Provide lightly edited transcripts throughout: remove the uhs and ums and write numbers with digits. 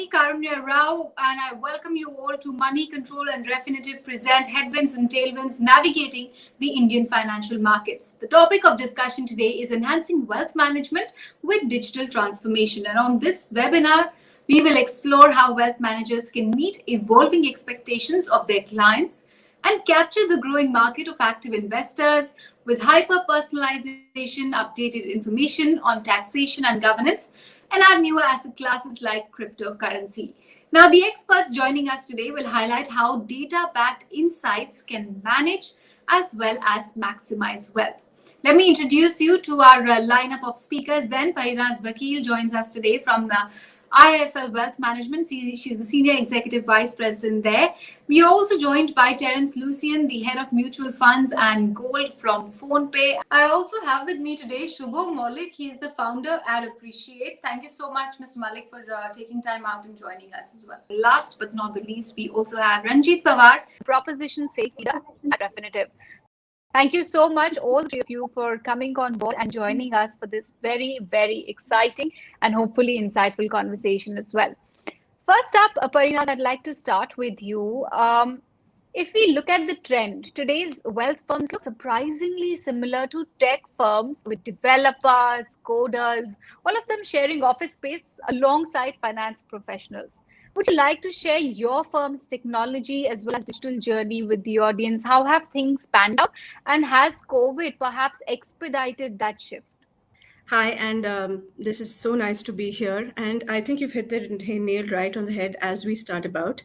me, Karunya Rao, and I welcome you all to Moneycontrol and Refinitiv present Headwinds and Tailwinds Navigating the Indian Financial Markets. The topic of discussion today is enhancing wealth management with digital transformation. And on this webinar, we will explore how wealth managers can meet evolving expectations of their clients and capture the growing market of active investors with hyper-personalisation, updated information on taxation and governance, and our newer asset classes like cryptocurrency. Now, the experts joining us today will highlight how data-backed insights can manage as well as maximize wealth. Let me introduce you to our lineup of speakers then. Parinaz Vakil joins us today from the IIFL Wealth Management. She's the Senior Executive Vice President there. We are also joined by Terence Lucian, the Head of Mutual Funds and Gold from PhonePe. I also have with me today Shubho Malik. He's the founder at Appreciate. Thank you so much, Mr. Malik, for taking time out and joining us as well. Last but not the least, we also have Ranjit Pawar, Proposition Sales Leader at Refinitiv. Thank you so much, all three of you, for coming on board and joining us for this very, very exciting and hopefully insightful conversation as well. First up, Parinaz, I'd like to start with you. If we look at the trend, today's wealth firms look surprisingly similar to tech firms with developers, coders, all of them sharing office space alongside finance professionals. Would you like to share your firm's technology as well as digital journey with the audience? How have things panned out, and has COVID perhaps expedited that shift? Hi, and this is so nice to be here. And I think you've hit the nail right on the head as we start about.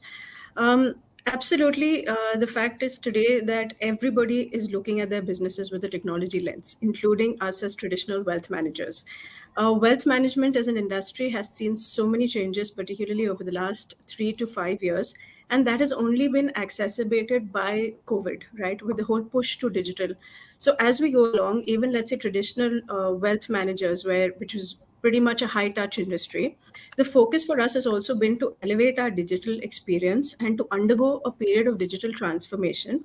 Absolutely. The fact is today that everybody is looking at their businesses with a technology lens, including us as traditional wealth managers. Wealth management as an industry has seen so many changes, particularly over the last 3 to 5 years. And that has only been exacerbated by COVID, right? With the whole push to digital. So as we go along, even let's say traditional wealth managers, which is pretty much a high-touch industry, the focus for us has also been to elevate our digital experience and to undergo a period of digital transformation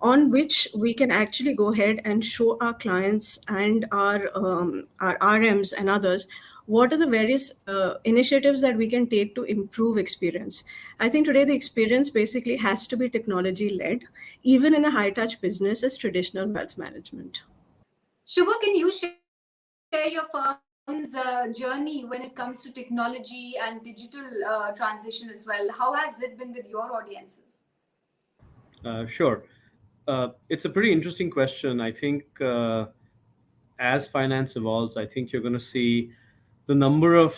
on which we can actually go ahead and show our clients and our RMs and others what are the various initiatives that we can take to improve experience. I think today the experience basically has to be technology-led, even in a high-touch business as traditional wealth management. Shubha, can you share your firm's journey when it comes to technology and digital transition as well? How has it been with your audiences? Sure. It's a pretty interesting question. I think as finance evolves, I think you're going to see the number of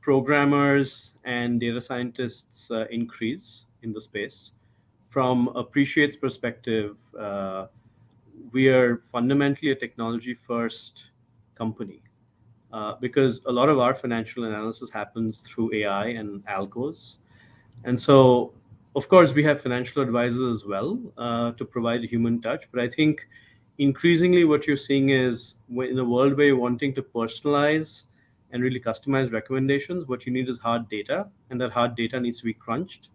programmers and data scientists increase in the space. From Appreciate's perspective, we are fundamentally a technology-first company because a lot of our financial analysis happens through AI and algos. And so, of course, we have financial advisors as well to provide a human touch. But I think increasingly what you're seeing is in a world where you're wanting to personalize and really customize recommendations, what you need is hard data, and that hard data needs to be crunched.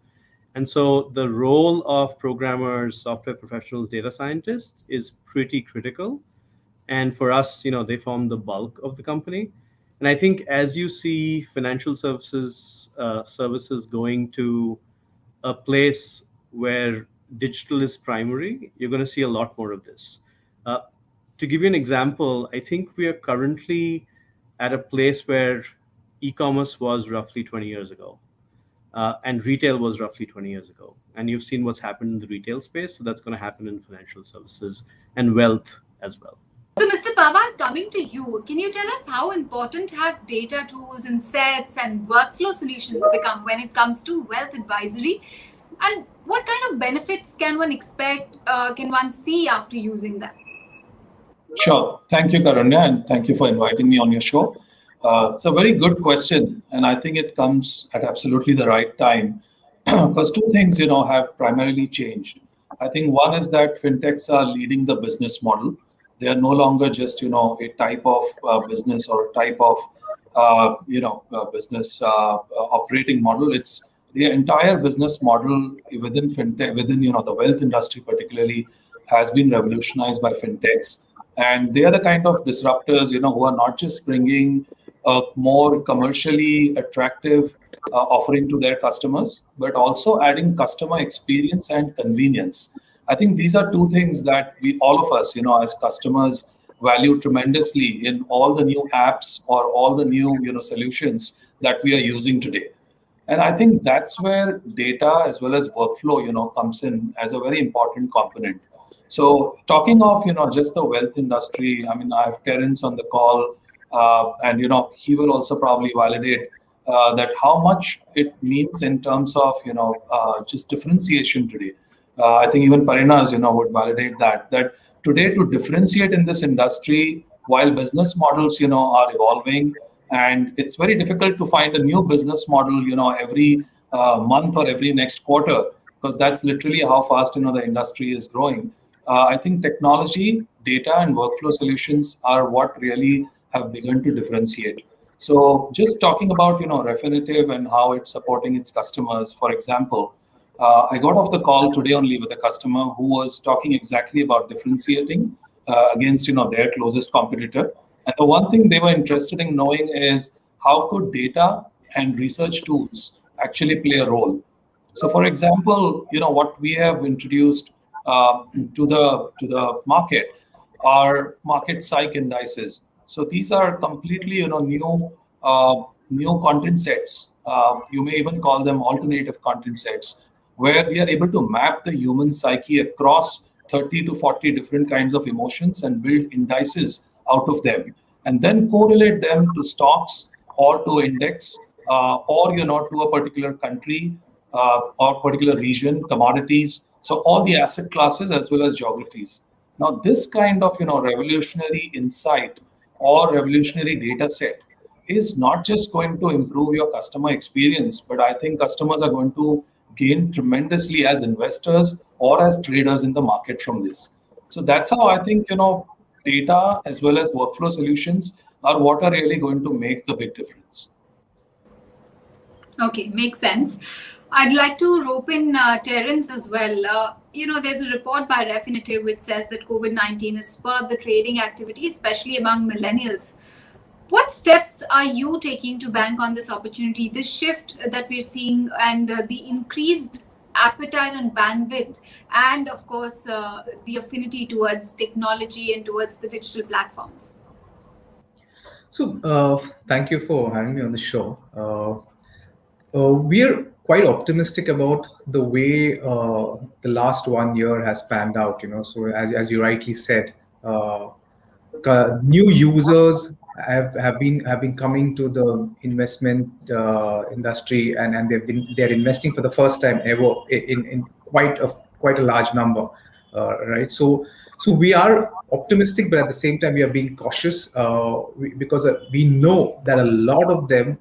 And so the role of programmers, software professionals, data scientists is pretty critical. And for us, they form the bulk of the company. And I think as you see financial services going to a place where digital is primary, you're going to see a lot more of this. To give you an example, I think we are currently at a place where e-commerce was roughly 20 years ago, and retail was roughly 20 years ago. And you've seen what's happened in the retail space, so that's going to happen in financial services and wealth as well. So, Mr. Pawar, coming to you, can you tell us how important have data tools and sets and workflow solutions become when it comes to wealth advisory? And what kind of benefits can one expect, can one see after using them? Sure. Thank you, Karunya, and thank you for inviting me on your show. It's a very good question, and I think it comes at absolutely the right time because two things, have primarily changed. I think one is that fintechs are leading the business model. They are no longer just, a type of business or a type of, business operating model. It's the entire business model within fintech, within, the wealth industry particularly, has been revolutionized by fintechs. And they are the kind of disruptors, who are not just bringing a more commercially attractive offering to their customers, but also adding customer experience and convenience. I think these are two things that all of us, as customers, value tremendously in all the new apps or all the new, solutions that we are using today. And I think that's where data as well as workflow, comes in as a very important component. So talking of, just the wealth industry, I mean, I have Terence on the call, and, he will also probably validate that how much it means in terms of, just differentiation today. I think even Parinas, would validate that today to differentiate in this industry, while business models, are evolving, and it's very difficult to find a new business model, every month or every next quarter, because that's literally how fast, the industry is growing. I think technology, data, and workflow solutions are what really have begun to differentiate. So just talking about, Refinitiv and how it's supporting its customers, for example, I got off the call today only with a customer who was talking exactly about differentiating against, their closest competitor. And the one thing they were interested in knowing is how could data and research tools actually play a role. So, for example, what we have introduced to the market are market psych indices. So these are completely new content sets. You may even call them alternative content sets, where we are able to map the human psyche across 30 to 40 different kinds of emotions and build indices out of them, and then correlate them to stocks or to index, or to a particular country or particular region, commodities. So all the asset classes as well as geographies. Now this kind of revolutionary insight or revolutionary data set is not just going to improve your customer experience, but I think customers are going to gain tremendously as investors or as traders in the market from this. So that's how I think, data as well as workflow solutions are what are really going to make the big difference. Okay, makes sense. I'd like to rope in Terence as well. There's a report by Refinitiv which says that COVID-19 has spurred the trading activity, especially among millennials. What steps are you taking to bank on this opportunity, this shift that we're seeing, and the increased appetite and bandwidth, and of course, the affinity towards technology and towards the digital platforms? So, thank you for having me on the show. We are quite optimistic about the way the last 1 year has panned out. So as you rightly said, new users have been coming to the investment industry, and they're investing for the first time ever in quite a large number, right? So we are optimistic, but at the same time we are being cautious because we know that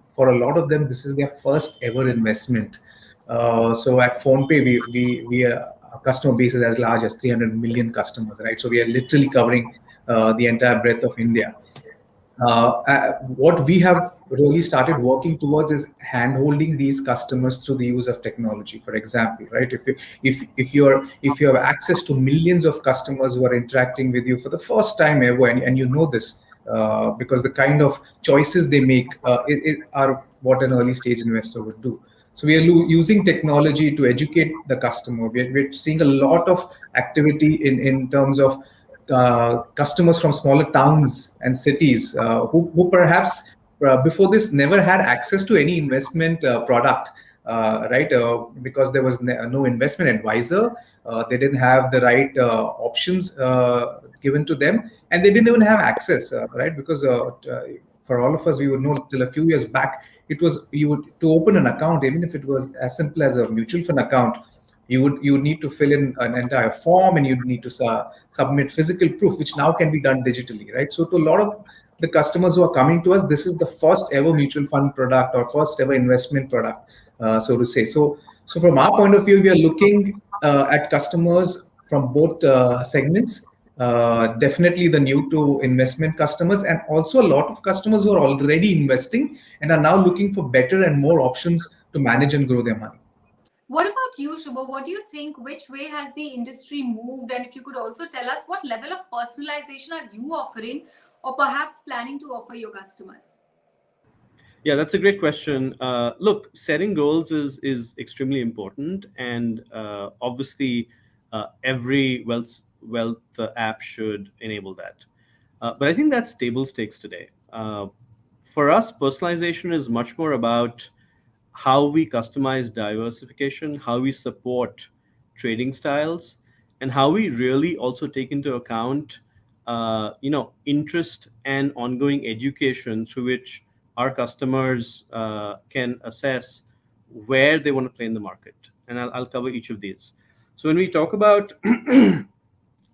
for a lot of them this is their first ever investment. So at PhonePe our customer base is as large as 300 million customers, right? So we are literally covering the entire breadth of India. What we have really started working towards is hand-holding these customers through the use of technology. For example, right? If you have access to millions of customers who are interacting with you for the first time ever, and you know this because the kind of choices they make are what an early stage investor would do. So we are using technology to educate the customer. We're seeing a lot of activity in terms of customers from smaller towns and cities who perhaps before this never had access to any investment product, right? Because there was no investment advisor. They didn't have the right options given to them, and they didn't even have access, right? Because for all of us, we would know till a few years back, to open an account, even if it was as simple as a mutual fund account, you would need to fill in an entire form, and you'd need to submit physical proof, which now can be done digitally, right? So to a lot of the customers who are coming to us, this is the first ever mutual fund product or first ever investment product, so to say. So from our point of view, we are looking at customers from both segments. Definitely the new to investment customers, and also a lot of customers who are already investing and are now looking for better and more options to manage and grow their money. What about you, Shubha? What do you think? Which way has the industry moved? And if you could also tell us what level of personalization are you offering or perhaps planning to offer your customers? Yeah, that's a great question. Look, setting goals is extremely important, and obviously, every wealth app should enable that. But I think that's table stakes today. For us, personalization is much more about how we customize diversification, how we support trading styles, and how we really also take into account, interest and ongoing education through which our customers can assess where they want to play in the market. And I'll cover each of these. So when we talk about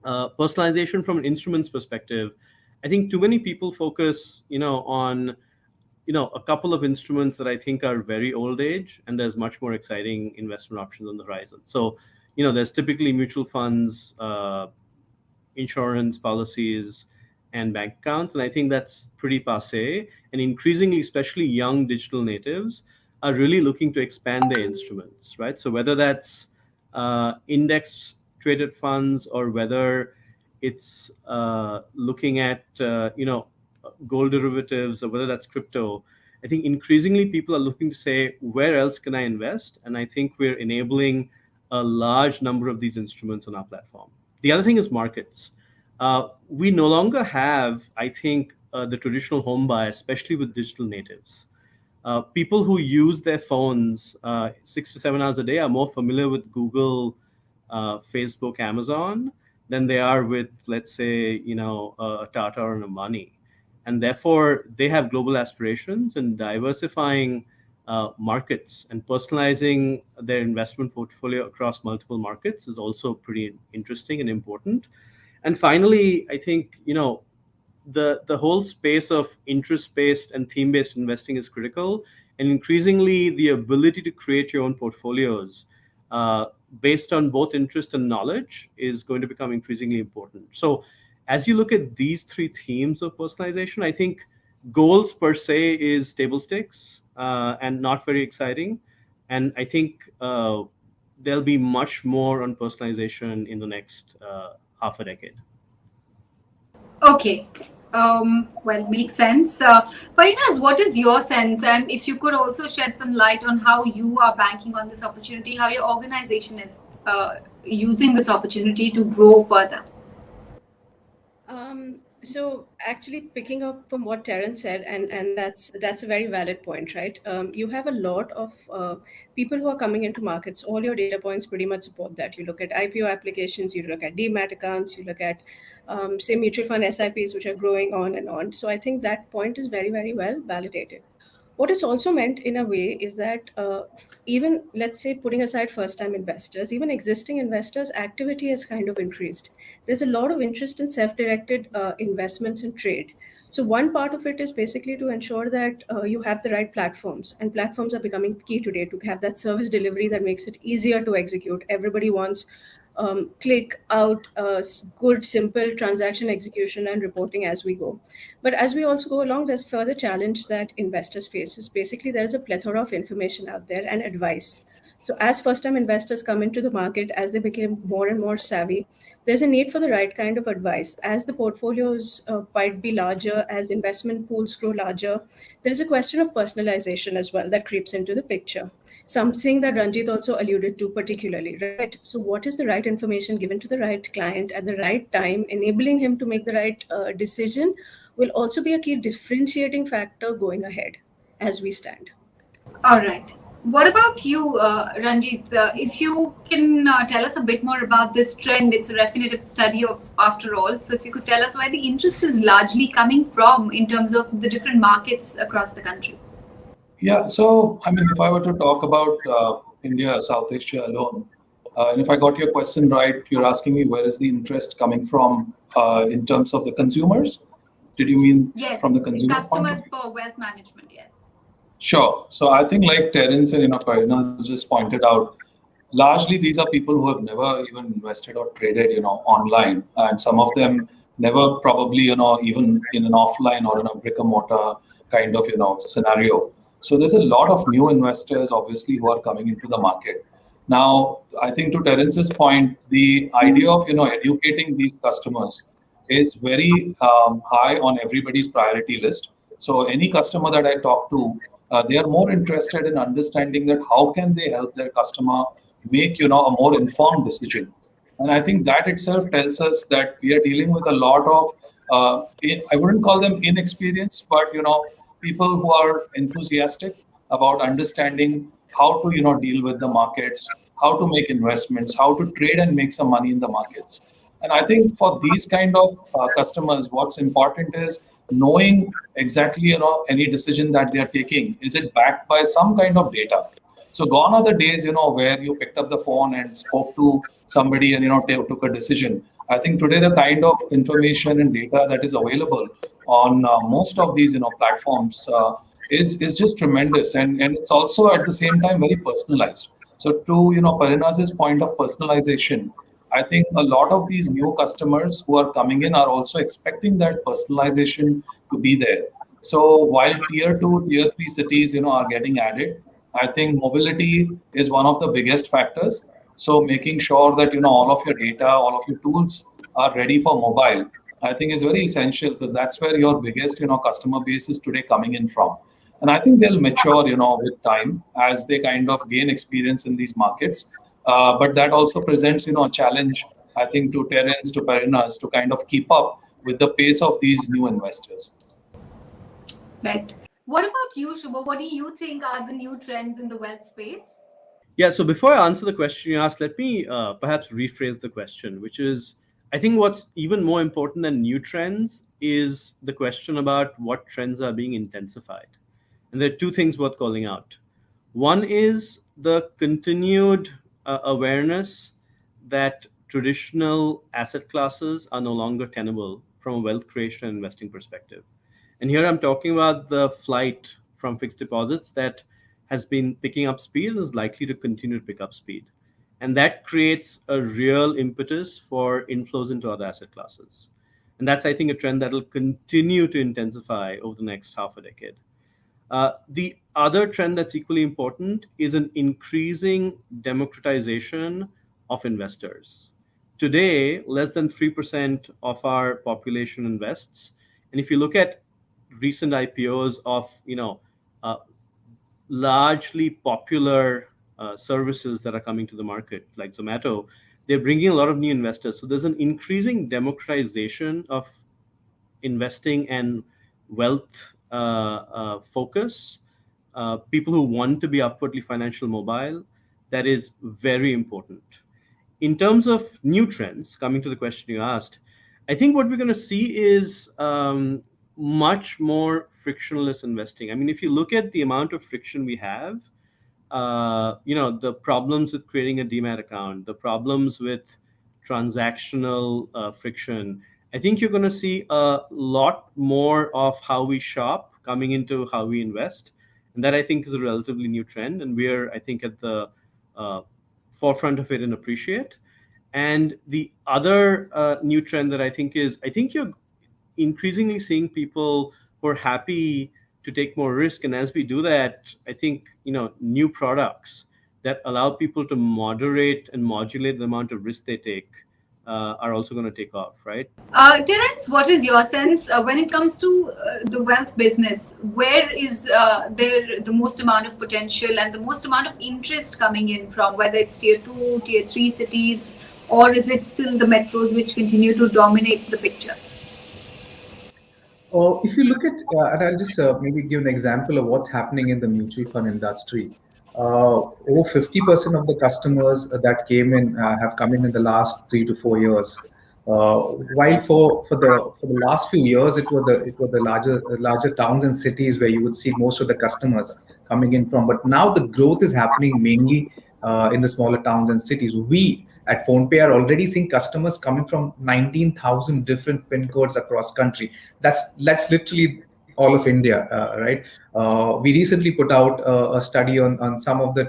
personalization from an instruments perspective, I think too many people focus, on a couple of instruments that I think are very old age, and there's much more exciting investment options on the horizon. So, there's typically mutual funds, insurance policies, and bank accounts, and I think that's pretty passe. And increasingly, especially young digital natives, are really looking to expand their instruments, right? So whether that's index traded funds, or whether it's looking at gold derivatives, or whether that's crypto, I think increasingly people are looking to say, where else can I invest? And I think we're enabling a large number of these instruments on our platform. The other thing is markets. We no longer have, I think, the traditional home buy, especially with digital natives. People who use their phones 6 to 7 hours a day are more familiar with Google, Facebook, Amazon than they are with, let's say, a Tata or an Ambani. And therefore, they have global aspirations, and diversifying markets and personalizing their investment portfolio across multiple markets is also pretty interesting and important. And finally, I think, the whole space of interest-based and theme-based investing is critical. And increasingly, the ability to create your own portfolios based on both interest and knowledge is going to become increasingly important. So as you look at these three themes of personalization, I think goals per se is table stakes and not very exciting. And I think there'll be much more on personalization in the next half a decade. Okay. Well, makes sense. Parinas, what is your sense? And if you could also shed some light on how you are banking on this opportunity, how your organization is using this opportunity to grow further. So actually picking up from what Terence said, and that's a very valid point, right? You have a lot of people who are coming into markets. All your data points pretty much support that. You look at IPO applications, you look at demat accounts, you look at say mutual fund SIPs, which are growing on and on. So I think that point is very, very well validated. What it's also meant in a way is that even, let's say, putting aside first-time investors, even existing investors, activity has kind of increased. There's a lot of interest in self-directed investments and trade. So one part of it is basically to ensure that you have the right platforms, and platforms are becoming key today to have that service delivery that makes it easier to execute. Everybody wants click out good, simple transaction execution and reporting as we go. But as we also go along, there's further challenge that investors face. Is basically there's a plethora of information out there and advice. So as first-time investors come into the market, as they become more and more savvy, there's a need for the right kind of advice. As the portfolios might be larger, as investment pools grow larger, there's a question of personalization as well that creeps into the picture. Something that Ranjit also alluded to particularly, right? So what is the right information given to the right client at the right time, enabling him to make the right decision, will also be a key differentiating factor going ahead as we stand. All right. What about you, Ranjit? If you can tell us a bit more about this trend, it's a Refinitiv study of, after all. So if you could tell us where the interest is largely coming from in terms of the different markets across the country. Yeah, so I mean, if I were to talk about India, South Asia alone, and if I got your question right, you're asking me where is the interest coming from in terms of the consumers? Did you mean from the consumer customers for wealth management? Yes. Sure. So I think like Terence and Karina just pointed out, largely these are people who have never even invested or traded, online, and some of them never probably, even in an offline or in a brick and mortar kind of, scenario. So there's a lot of new investors, obviously, who are coming into the market. Now, I think to Terence's point, the idea of, educating these customers is very high on everybody's priority list. So any customer that I talk to, They are more interested in understanding that how can they help their customer make a more informed decision. And I think that itself tells us that we are dealing with a lot of I wouldn't call them inexperienced, but people who are enthusiastic about understanding how to deal with the markets, how to make investments, how to trade and make some money in the markets. And I think for these kind of customers, what's important is knowing exactly any decision that they are taking, is it backed by some kind of data. So gone are the days where you picked up the phone and spoke to somebody and took a decision. I think today the kind of information and data that is available on most of these platforms is just tremendous, and it's also at the same time very personalized. So to Parinaz's point of personalization, I think a lot of these new customers who are coming in are also expecting that personalization to be there. So while tier 2, tier 3 cities are getting added, I think mobility is one of the biggest factors. So making sure that all of your data, all of your tools are ready for mobile, I think is very essential, because that's where your biggest customer base is today coming in from. And I think they'll mature with time as they kind of gain experience in these markets. But that also presents a challenge, I think, to Terence, to Parinas, to kind of keep up with the pace of these new investors. Right. What about you, Shubha? What do you think are the new trends in the wealth space? Yeah, so before I answer the question you asked, let me perhaps rephrase the question, which is, I think what's even more important than new trends is the question about what trends are being intensified. And there are two things worth calling out. One is the continued awareness that traditional asset classes are no longer tenable from a wealth creation and investing perspective. And here I'm talking about the flight from fixed deposits that has been picking up speed and is likely to continue to pick up speed. And that creates a real impetus for inflows into other asset classes. And that's, I think, a trend that will continue to intensify over the next half a decade. The other trend that's equally important is an increasing democratization of investors. Today, less than 3% of our population invests. And if you look at recent IPOs of largely popular services that are coming to the market, like Zomato, they're bringing a lot of new investors. So there's an increasing democratization of investing and wealth focus. People who want to be upwardly financial mobile, that is very important. In terms of new trends, coming to the question you asked, I think what we're going to see is much more frictionless investing. I mean, if you look at the amount of friction we have, the problems with creating a demat account, the problems with transactional friction, I think you're going to see a lot more of how we shop coming into how we invest. And that, I think, is a relatively new trend. And we're, I think, at the forefront of it and appreciate. And the other new trend that I think you're increasingly seeing people who are happy to take more risk. And as we do that, I think, new products that allow people to moderate and modulate the amount of risk they take are also going to take off, right? Terence, what is your sense when it comes to the wealth business? Where is there the most amount of potential and the most amount of interest coming in from, whether it's tier 2, tier 3 cities, or is it still the metros which continue to dominate the picture? If you look at, and I'll just maybe give an example of what's happening in the mutual fund industry. Over 50% of the customers that came in have come in the last 3 to 4 years. While for the last few years, it were the larger towns and cities where you would see most of the customers coming in from. But now the growth is happening mainly in the smaller towns and cities. We at PhonePe are already seeing customers coming from 19,000 different PIN codes across country. That's literally all of India, right? We recently put out a study on some of the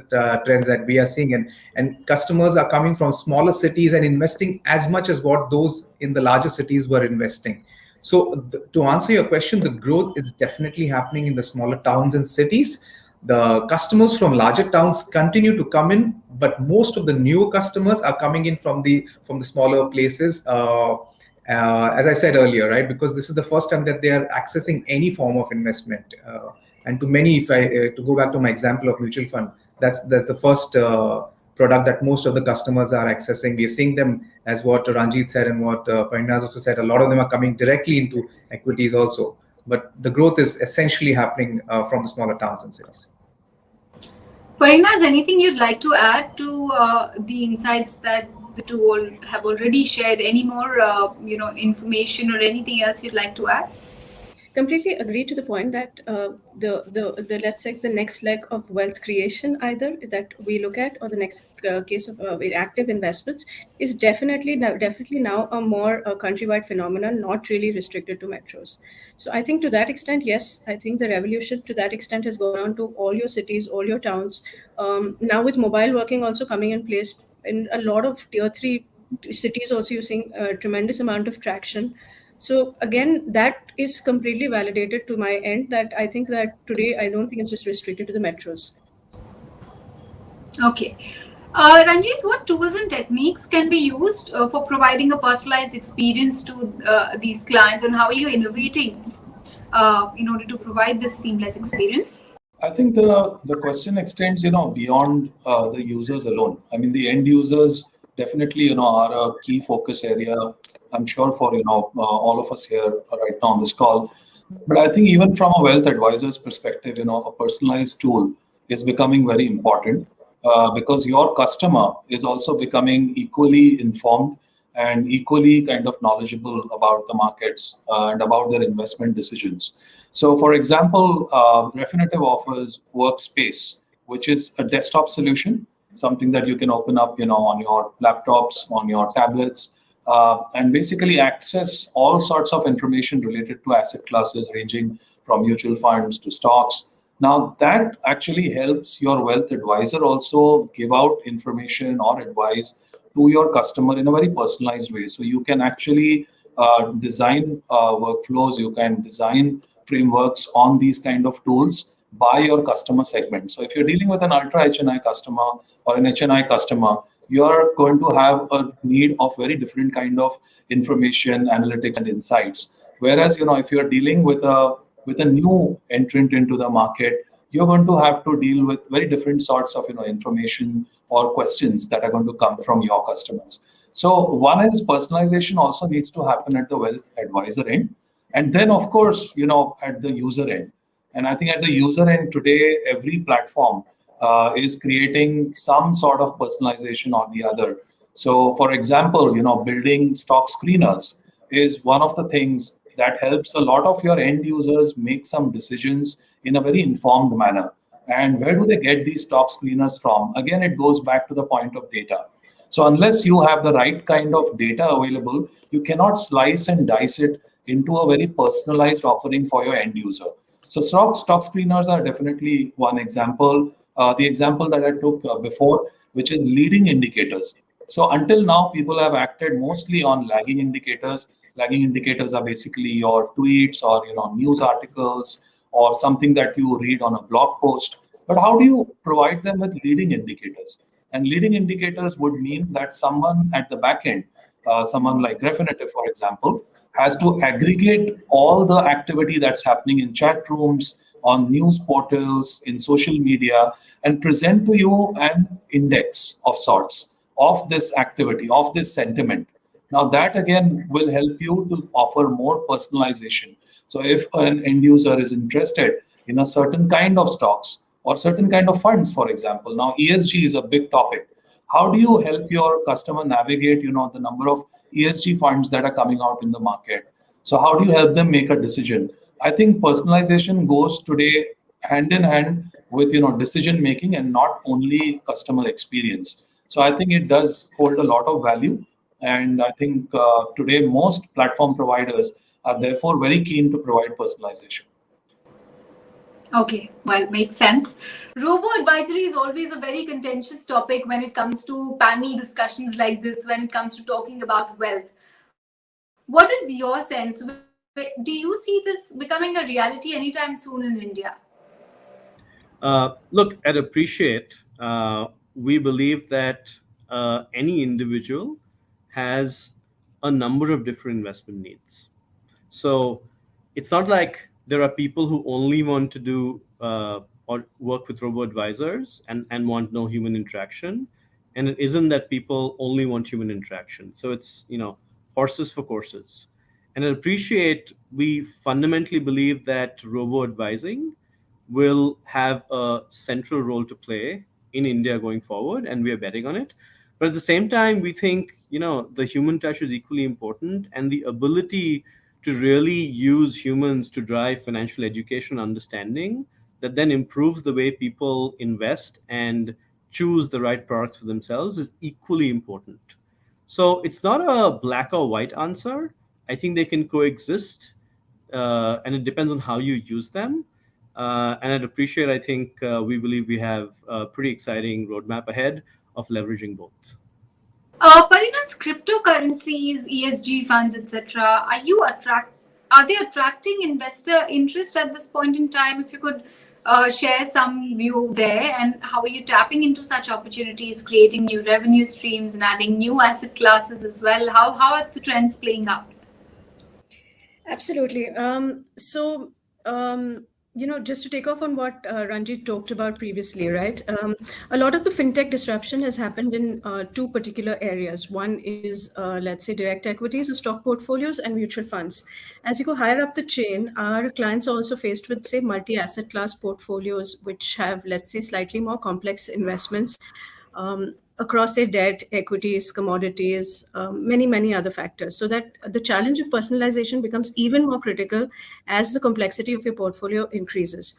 trends that we are seeing, and customers are coming from smaller cities and investing as much as what those in the larger cities were investing. So to answer your question, the growth is definitely happening in the smaller towns and cities. The customers from larger towns continue to come in, but most of the new customers are coming in from the smaller places. As I said earlier, right? Because this is the first time that they are accessing any form of investment. And to many, if I to go back to my example of mutual fund, that's the first product that most of the customers are accessing. We're seeing them, as what Ranjit said and what Parnaz also said, a lot of them are coming directly into equities also. But the growth is essentially happening from the smaller towns and cities. Parnaz, anything you'd like to add to the insights that the two all have already shared? Any more, information or anything else you'd like to add? Completely agree to the point that the let's say the next leg of wealth creation either that we look at, or the next case of active investments, is definitely now a more countrywide phenomenon, not really restricted to metros. So I think to that extent, yes, I think the revolution to that extent has gone on to all your cities, all your towns. Now with mobile working also coming in place in a lot of tier 3 cities, also you're seeing a tremendous amount of traction. So again, that is completely validated to my end, that I think that today, I don't think it's just restricted to the metros. Okay. Ranjit, what tools and techniques can be used for providing a personalized experience to these clients, and how are you innovating in order to provide this seamless experience? I think the question extends, beyond the users alone. I mean, the end users definitely, are a key focus area, I'm sure, for, all of us here right now on this call. But I think even from a wealth advisor's perspective, a personalized tool is becoming very important because your customer is also becoming equally informed and equally kind of knowledgeable about the markets and about their investment decisions. So, for example, Refinitiv offers Workspace, which is a desktop solution, something that you can open up, on your laptops, on your tablets, and basically access all sorts of information related to asset classes, ranging from mutual funds to stocks. Now, that actually helps your wealth advisor also give out information or advice to your customer in a very personalized way. So you can actually design workflows, you can design frameworks on these kind of tools by your customer segment. So if you're dealing with an ultra HNI customer or an HNI customer, you're going to have a need of very different kind of information, analytics, and insights. Whereas, if you're dealing with a new entrant into the market, you're going to have to deal with very different sorts of information or questions that are going to come from your customers. So one is personalization also needs to happen at the wealth advisor end, and then of course at the user end. And I think at the user end today, every platform is creating some sort of personalization or the other. So for example, building stock screeners is one of the things that helps a lot of your end users make some decisions in a very informed manner. And where do they get these stock screeners from? Again, it goes back to the point of data. So unless you have the right kind of data available, you cannot slice and dice it into a very personalized offering for your end user. So stock screeners are definitely one example. The example that I took before, which is leading indicators. So until now, people have acted mostly on lagging indicators. Lagging indicators are basically your tweets or news articles or something that you read on a blog post. But how do you provide them with leading indicators? And leading indicators would mean that someone at the back end, someone like Refinitiv, for example, has to aggregate all the activity that's happening in chat rooms, on news portals, in social media, and present to you an index of sorts of this activity, of this sentiment. Now that again will help you to offer more personalization. So if an end user is interested in a certain kind of stocks or certain kind of funds, for example, now ESG is a big topic. How do you help your customer navigate, the number of ESG funds that are coming out in the market? So how do you help them make a decision? I think personalization goes today hand in hand with decision making and not only customer experience. So I think it does hold a lot of value, and I think today most platform providers are therefore very keen to provide personalization. Okay, well, makes sense. Robo advisory is always a very contentious topic when it comes to panel discussions like this, when it comes to talking about wealth. What is your sense? Do you see this becoming a reality anytime soon in India? Look, at Appreciate, we believe that any individual has a number of different investment needs. So it's not like there are people who only want to do or work with robo advisors and want no human interaction. And it isn't that people only want human interaction. So it's, horses for courses. And I appreciate, we fundamentally believe that robo advising will have a central role to play in India going forward, and we are betting on it. But at the same time, we think, the human touch is equally important, and the ability to really use humans to drive financial education understanding that then improves the way people invest and choose the right products for themselves is equally important. So it's not a black or white answer. I think they can coexist, and it depends on how you use them. And I'd appreciate, I think we believe we have a pretty exciting roadmap ahead of leveraging both. Parina's cryptocurrencies, ESG funds, etc. Are they attracting investor interest at this point in time? If you could share some view there, and how are you tapping into such opportunities, creating new revenue streams and adding new asset classes as well? How are the trends playing out? Absolutely. Just to take off on what Ranjit talked about previously, right? A lot of the fintech disruption has happened in two particular areas. One is, let's say, direct equities or stock portfolios and mutual funds. As you go higher up the chain, our clients are also faced with, say, multi-asset class portfolios, which have, let's say, slightly more complex investments across, say, debt, equities, commodities, many other factors. So that the challenge of personalization becomes even more critical as the complexity of your portfolio increases.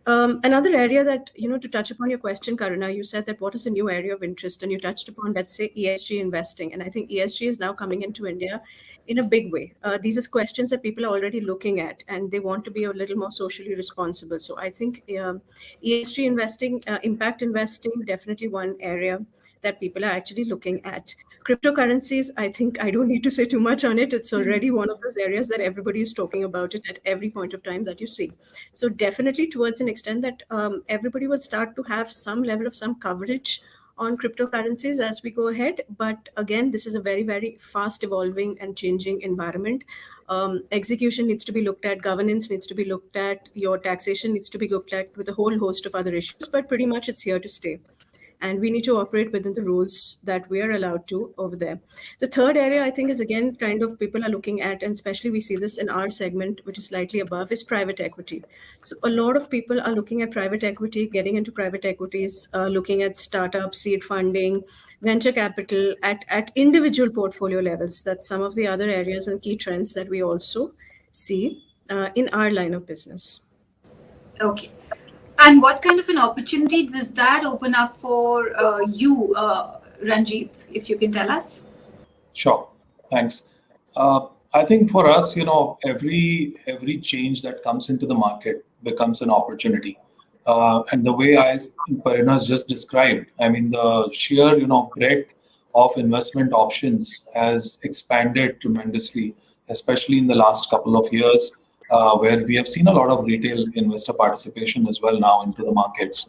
Another area that, to touch upon your question, Karuna, you said that what is a new area of interest, and you touched upon, let's say, ESG investing. And I think ESG is now coming into India in a big way. These are questions that people are already looking at, and they want to be a little more socially responsible. So I think ESG investing, impact investing, definitely one area that people are actually looking at. Cryptocurrencies, I think I don't need to say too much on it. It's already one of those areas that everybody is talking about it at every point of time that you see. So definitely towards an extent that everybody will start to have some level of some coverage on cryptocurrencies as we go ahead. But again, this is a very fast evolving and changing environment. Execution needs to be looked at, governance needs to be looked at, your taxation needs to be looked at, with a whole host of other issues, but pretty much it's here to stay. And we need to operate within the rules that we are allowed to over there. The third area, I think, is again kind of people are looking at, and especially we see this in our segment, which is slightly above, is private equity. So a lot of people are looking at private equity, getting into private equities, looking at startups, seed funding, venture capital at individual portfolio levels. That's some of the other areas and key trends that we also see in our line of business. Okay. And what kind of an opportunity does that open up for you, Ranjit, if you can tell us? Sure, thanks. I think for us, every change that comes into the market becomes an opportunity. And the way Parina's just described, I mean, the sheer, breadth of investment options has expanded tremendously, especially in the last couple of years. Where we have seen a lot of retail investor participation as well now into the markets.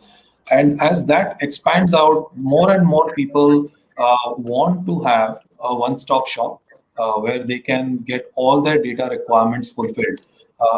And as that expands out, more and more people want to have a one-stop shop where they can get all their data requirements fulfilled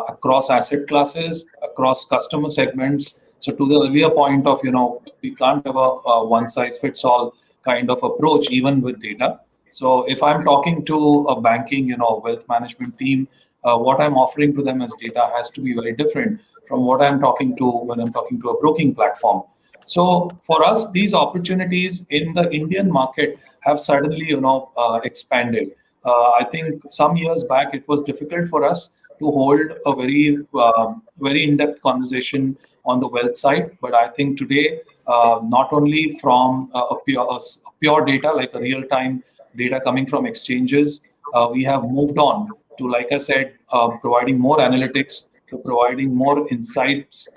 across asset classes, across customer segments. So to the earlier point of, we can't have a one-size-fits-all kind of approach, even with data. So if I'm talking to a banking, wealth management team, what I'm offering to them as data has to be very different from what I'm talking to when I'm talking to a broking platform. So for us, these opportunities in the Indian market have suddenly, expanded. I think some years back, it was difficult for us to hold a very in-depth conversation on the wealth side. But I think today, not only from a pure data, like a real-time data coming from exchanges, we have moved on to, like I said, providing more analytics, to providing more insights,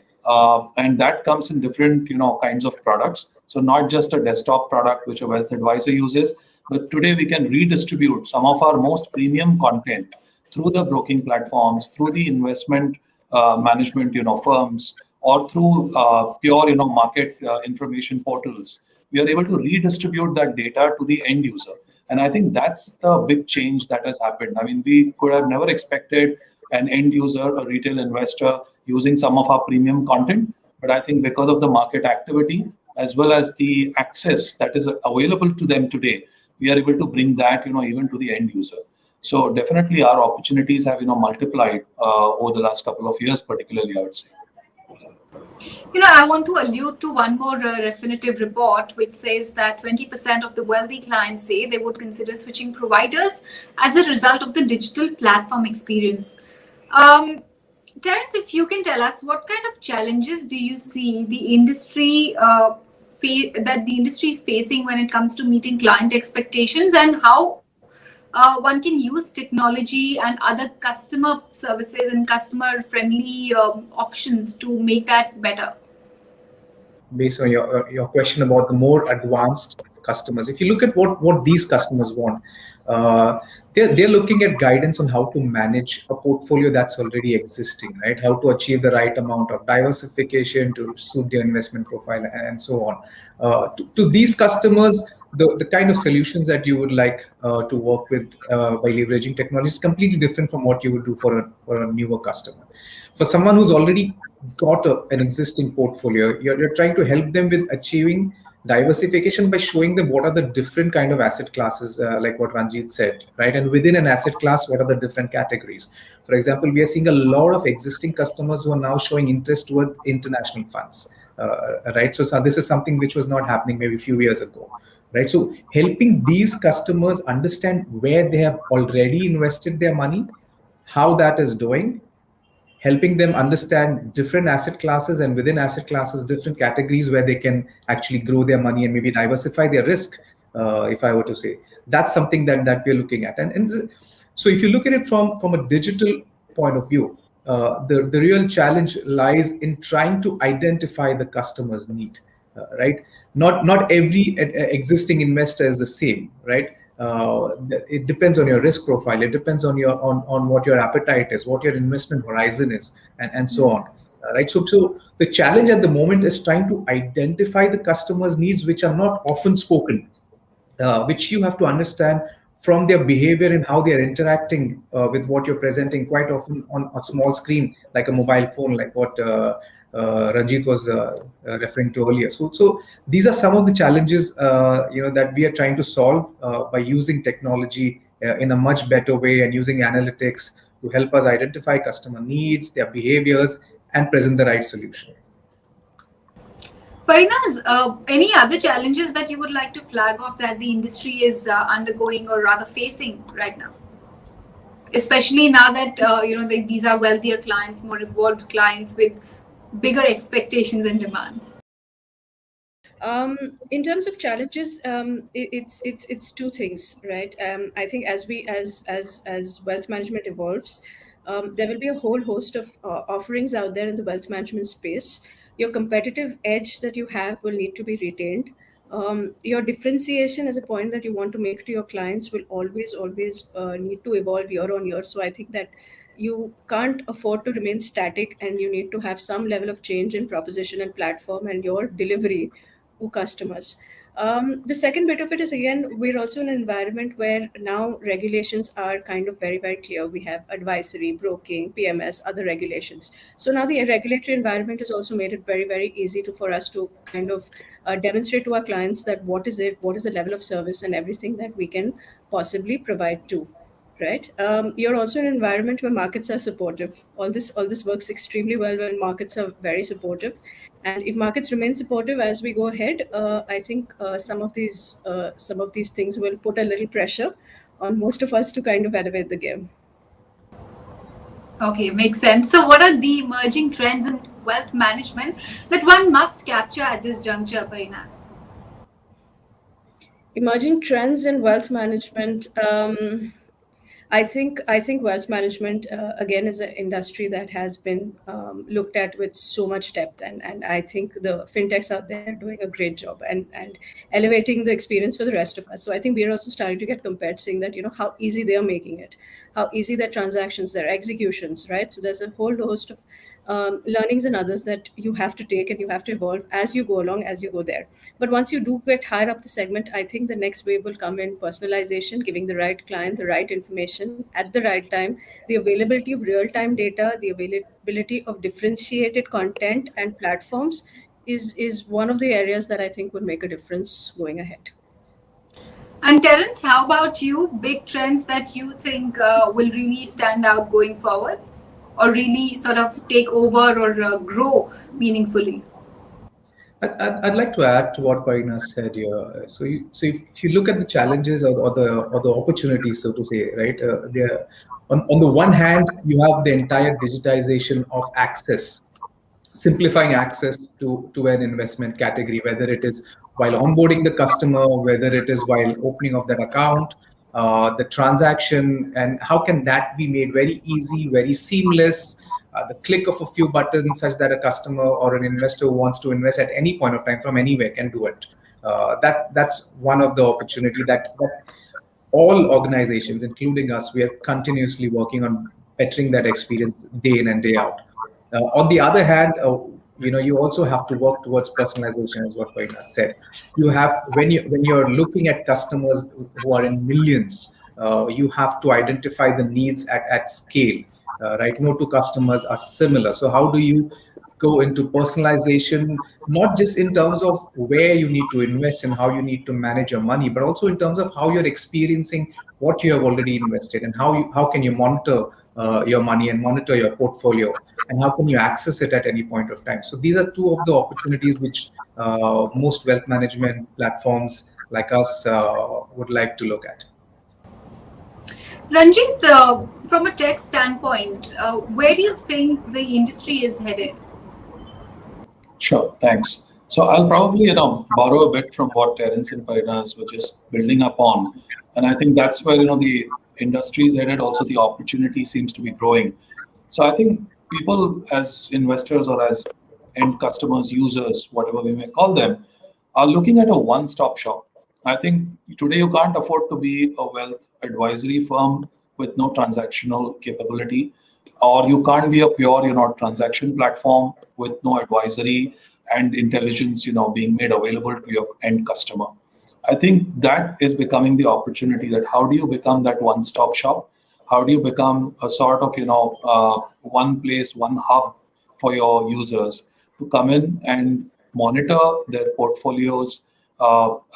and that comes in different, kinds of products. So not just a desktop product which a wealth advisor uses, but today we can redistribute some of our most premium content through the broking platforms, through the investment management, firms, or through pure, market information portals. We are able to redistribute that data to the end user. And I think that's the big change that has happened. I mean, we could have never expected an end user, a retail investor using some of our premium content. But I think because of the market activity as well as the access that is available to them today, we are able to bring that even to the end user. So definitely our opportunities have multiplied over the last couple of years, particularly I would say. I want to allude to one more Refinitiv report, which says that 20% of the wealthy clients say they would consider switching providers as a result of the digital platform experience. Terence, if you can tell us, what kind of challenges do you see the industry that the industry is facing when it comes to meeting client expectations, and how one can use technology and other customer services and customer-friendly options to make that better? Based on your question about the more advanced customers, if you look at what these customers want, they're looking at guidance on how to manage a portfolio that's already existing, right? How to achieve the right amount of diversification to suit their investment profile and so on. To these customers, the kind of solutions that you would like to work with by leveraging technology is completely different from what you would do for a newer customer. For someone who's already got an existing portfolio, you're trying to help them with achieving diversification by showing them what are the different kind of asset classes, like what Ranjit said, right? And within an asset class, what are the different categories? For example, we are seeing a lot of existing customers who are now showing interest toward international funds, right? So this is something which was not happening maybe a few years ago, right? So helping these customers understand where they have already invested their money, how that is doing, helping them understand different asset classes, and within asset classes, different categories where they can actually grow their money and maybe diversify their risk, if I were to say. That's something that we're looking at. And so if you look at it from a digital point of view, the real challenge lies in trying to identify the customer's need, right? Not every existing investor is the same, right? It depends on your risk profile. It depends on on what your appetite is, what your investment horizon is, and so on. Right. So the challenge at the moment is trying to identify the customer's needs, which are not often spoken, which you have to understand from their behavior and how they are interacting with what you're presenting, quite often on a small screen like a mobile phone, like what Ranjit was referring to earlier. So these are some of the challenges that we are trying to solve by using technology in a much better way, and using analytics to help us identify customer needs, their behaviors, and present the right solution. Parinaz, any other challenges that you would like to flag off that the industry is undergoing, or rather facing right now? Especially now that these are wealthier clients, more involved clients with bigger expectations and demands. In terms of challenges, it's two things, right? I think as wealth management evolves, there will be a whole host of offerings out there in the wealth management space. Your competitive edge that you have will need to be retained. Your differentiation as a point that you want to make to your clients will always need to evolve year on year. So I think that you can't afford to remain static, and you need to have some level of change in proposition and platform and your delivery to customers. The second bit of it is, again, we're also in an environment where now regulations are kind of very, very clear. We have advisory, broking, PMS, other regulations. So now the regulatory environment has also made it very, very easy for us to kind of demonstrate to our clients that what is the level of service and everything that we can possibly provide to. Right. You're also in an environment where markets are supportive. All this works extremely well when markets are very supportive. And if markets remain supportive as we go ahead, I think some of these things will put a little pressure on most of us to kind of elevate the game. Okay, makes sense. So what are the emerging trends in wealth management that one must capture at this juncture, Parinaz? Emerging trends in wealth management. I think wealth management again is an industry that has been looked at with so much depth, and I think the fintechs out there are doing a great job and elevating the experience for the rest of us. So I think we are also starting to get compared, saying that how easy they are making it, how easy their transactions, their executions, right? So there's a whole host of learnings and others that you have to take, and you have to evolve as you go along, as you go there. But once you do get higher up the segment, I think the next wave will come in personalization, giving the right client the right information information at the right time, the availability of real-time data, the availability of differentiated content and platforms is one of the areas that I think will make a difference going ahead. And Terence, how about you? Big trends that you think will really stand out going forward, or really sort of take over or grow meaningfully? I'd like to add to what Parina said here. So if you look at the challenges or the opportunities, so to say, right? On the one hand, you have the entire digitization of access, simplifying access to an investment category, whether it is while onboarding the customer, whether it is while opening of that account, the transaction, and how can that be made very easy, very seamless, the click of a few buttons such that a customer or an investor who wants to invest at any point of time from anywhere can do it. That's one of the opportunity that all organizations, including us, we are continuously working on bettering that experience day in and day out. On the other hand, you also have to work towards personalization, as what Parina said. You have when you're looking at customers who are in millions, you have to identify the needs at scale. Right? No two customers are similar. So how do you go into personalization, not just in terms of where you need to invest and how you need to manage your money, but also in terms of how you're experiencing what you have already invested and how can you monitor your money and monitor your portfolio, and how can you access it at any point of time. So these are two of the opportunities which most wealth management platforms like us would like to look at. Ranjit, from a tech standpoint, where do you think the industry is headed? Sure, thanks. So I'll probably borrow a bit from what Terence and Parina were just building up on, and I think that's where the industry is headed. Also, the opportunity seems to be growing. So I think people as investors or as end customers, users, whatever we may call them, are looking at a one-stop shop. I think today you can't afford to be a wealth advisory firm with no transactional capability, or you can't be a pure transaction platform with no advisory and intelligence being made available to your end customer. I think that is becoming the opportunity, that how do you become that one-stop shop? How do you become a sort of one place, one hub for your users to come in and monitor their portfolios,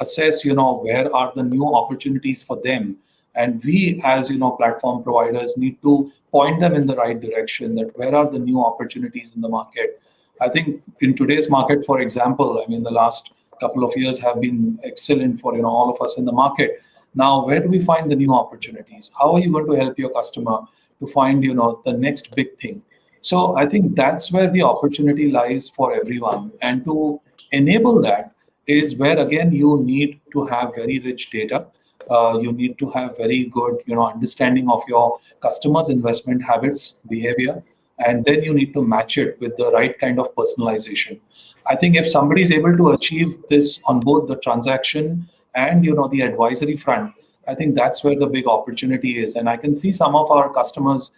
assess where are the new opportunities for them, and we as platform providers need to point them in the right direction, that where are the new opportunities in the market. I think in today's market, for example, I mean the last couple of years have been excellent for all of us in the market. Now, where do we find the new opportunities? How are you going to help your customer to find the next big thing? So I think that's where the opportunity lies for everyone, and to enable that is where again you need to have very rich data. You need to have very good understanding of your customers' investment habits, behavior, and then you need to match it with the right kind of personalization. I think if somebody is able to achieve this on both the transaction and the advisory front, I think that's where the big opportunity is. And I can see some of our customers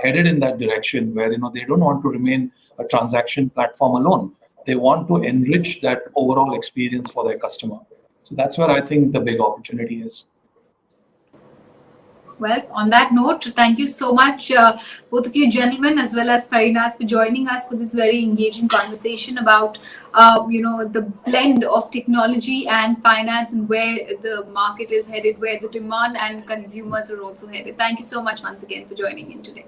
headed in that direction, where they don't want to remain a transaction platform alone. They want to enrich that overall experience for their customer. So that's where I think the big opportunity is. Well, on that note, thank you so much, both of you gentlemen, as well as Farinas, for joining us for this very engaging conversation about, the blend of technology and finance and where the market is headed, where the demand and consumers are also headed. Thank you so much once again for joining in today.